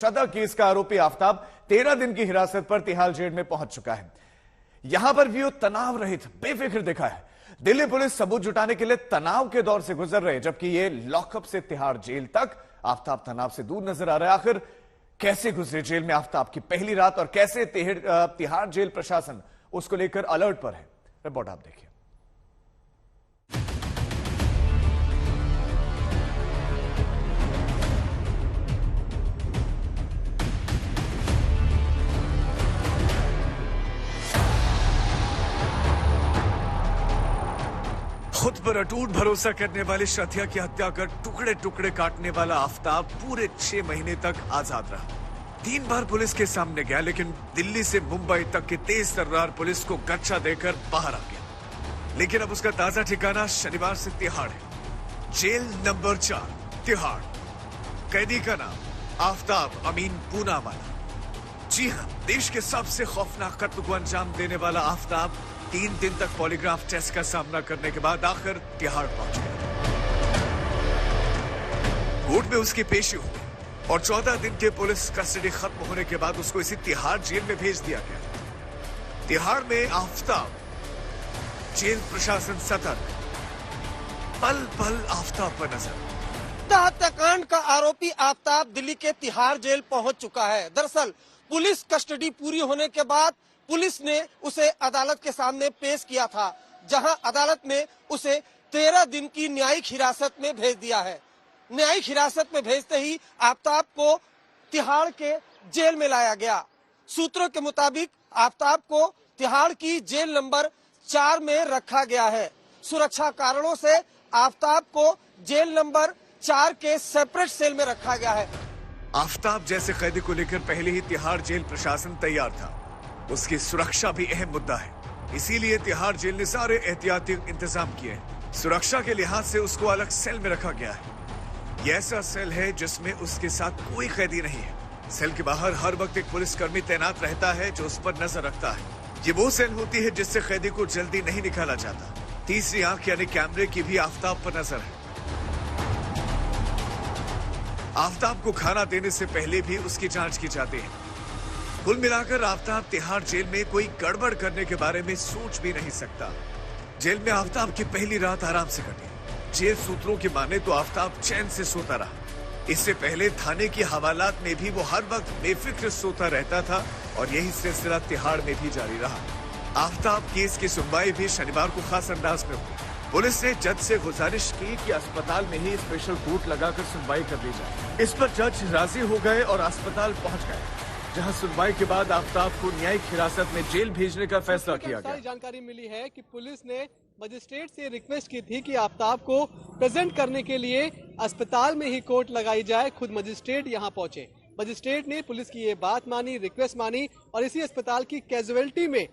शदा case का आरोपी आफ्ताब 13 दिन की हिरासत पर तिहाड़ जेल में पहुंच चुका है। यहां पर भी वो तनाव रहित बेफिक्र दिखा है। दिल्ली पुलिस सबूत जुटाने के लिए तनाव के दौर से गुजर रहे, जबकि ये लॉकअप से तिहाड़ जेल तक आफ्ताब तनाव से दूर नजर आ रहा है। आखिर कैसे गुजरे जेल में आफ्ताब की पहली रात और कैसे तिहाड़ जेल प्रशासन उसको लेकर अलर्ट पर है, रिपोर्ट आप देखिए। खुद पर अटूट भरोसा करने वाली श्रद्धा की हत्या कर टुकड़े टुकड़े काटने वाला आफ्ताब पूरे 6 महीने तक आजाद रहा। 3 बार पुलिस के सामने गया, लेकिन दिल्ली से मुंबई तक की तेज तर्रार पुलिस को गच्चा देकर बाहर आ गया। लेकिन अब उसका ताजा ठिकाना शनिवार से तिहाड़ है। Jail number 4 Tihar. कैदी का नाम आफ्ताब अमीन पूनावाला। जी हाँ, देश के सबसे खौफनाक कत्ल को अंजाम देने वाला आफ्ताब 3 दिन तक पॉलीग्राफ टेस्ट का सामना करने के बाद आखिर तिहाड़ पहुंच गया। कोर्ट में उसकी पेशी हुई और 14 दिन के पुलिस कस्टडी खत्म होने के बाद उसको इसी तिहाड़ जेल में भेज दिया गया। तिहाड़ में आफ्ताब, जेल प्रशासन सतर्क, पल पल आफ्ताब पर नजर। हत्याकांड का आरोपी आफ्ताब दिल्ली के तिहाड़ जेल पहुंच चुका है। दरअसल पुलिस कस्टडी पूरी होने के बाद पुलिस ने उसे अदालत के सामने पेश किया था, जहां अदालत ने उसे 13 दिन की न्यायिक हिरासत में भेज दिया है। न्यायिक हिरासत में भेजते ही आफ्ताब को तिहाड़ के जेल में लाया गया। सूत्रों के मुताबिक आफ्ताब को तिहाड़ की जेल नंबर 4 में रखा गया है। सुरक्षा कारणों से आफ्ताब को जेल नंबर 4 के सेपरेट सेल में रखा गया है। आफ्ताब जैसे कैदी को लेकर पहले ही तिहाड़ जेल प्रशासन तैयार था। उसकी सुरक्षा भी अहम मुद्दा है, इसीलिए तिहाड़ जेल ने सारे एहतियाती इंतजाम किए। सुरक्षा के लिहाज से उसको अलग सेल में रखा गया है। यह ऐसा सेल है जिसमें उसके साथ कोई कैदी नहीं है। सेल के बाहर हर वक्त एक पुलिसकर्मी तैनात रहता है जो उस पर नजर रखता है। ये वो सेल होती है जिससे कैदी को जल्दी नहीं निकाला जाता। तीसरी आंख यानी कैमरे की भी आफ्ताब पर नजर है। आफ्ताब को खाना देने से पहले भी उसकी जांच की जाती है। कुल मिलाकर आफ्ताब तिहाड़ जेल में कोई गड़बड़ करने के बारे में सोच भी नहीं सकता। जेल में आफ्ताब की पहली रात आराम से कटी। जेल सूत्रों की माने तो आफ्ताब चैन से सोता रहा। इससे पहले थाने की हवालात में भी वो हर वक्त बेफिक्र सोता रहता था और यही सिलसिला तिहाड़ में भी जारी रहा। आफ्ताब केस की सुनवाई भी शनिवार को खास अंदाज में हुई। पुलिस ने जज से गुजारिश की कि अस्पताल में ही स्पेशल कोर्ट लगाकर सुनवाई कर ली जाए। इस पर जज राजी हो गए और अस्पताल पहुंच गए, जहां सुनवाई के बाद आफ्ताब को न्यायिक हिरासत में जेल भेजने का फैसला किया गया। जानकारी मिली है कि पुलिस ने मजिस्ट्रेट से रिक्वेस्ट की थी कि आफ्ताब को प्रेजेंट करने के लिए अस्पताल में ही कोर्ट लगाई जाए। खुद मजिस्ट्रेट यहां पहुंचे। मजिस्ट्रेट ने पुलिस की ये बात मानी, रिक्वेस्ट मानी और इसी अस्पताल की कैजुअलिटी में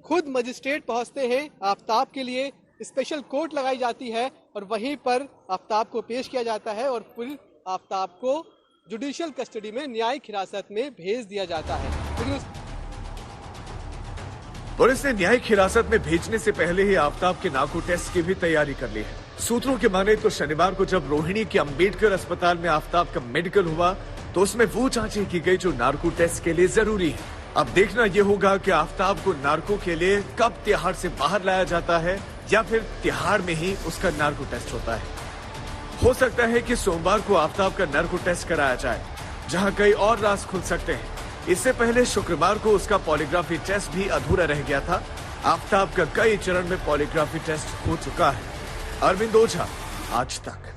खुद मजिस्ट्रेट पहुंचते हैं। आफ्ताब के लिए स्पेशल कोर्ट लगाई जाती है और वहीं पर आफ्ताब को पेश किया जाता है और फिर आफ्ताब को जुडिशियल कस्टडी में न्यायिक हिरासत में भेज दिया जाता है। पुलिस ने न्यायिक हिरासत में भेजने से पहले ही आफ्ताब के नार्को टेस्ट की भी तैयारी कर ली है। सूत्रों के माने तो शनिवार को जब रोहिणी के अंबेडकर अस्पताल में आफ्ताब का मेडिकल हुआ तो उसमें वो जांचें की गई जो नार्को टेस्ट के लिए जरूरी है। अब देखना यह होगा कि आफ्ताब को नार्को के लिए कब तिहाड़ से बाहर लाया जाता है या फिर तिहाड़ में ही उसका नार्को टेस्ट होता है। हो सकता है कि सोमवार को आफ्ताब का नार्को टेस्ट कराया जाए, जहां कई और राज खुल सकते हैं। इससे पहले शुक्रवार को उसका पॉलीग्राफी टेस्ट भी अधूरा रह गया था। आफ्ताब का कई चरण में पॉलीग्राफी टेस्ट हो चुका है। अरविंद ओझा, आज तक।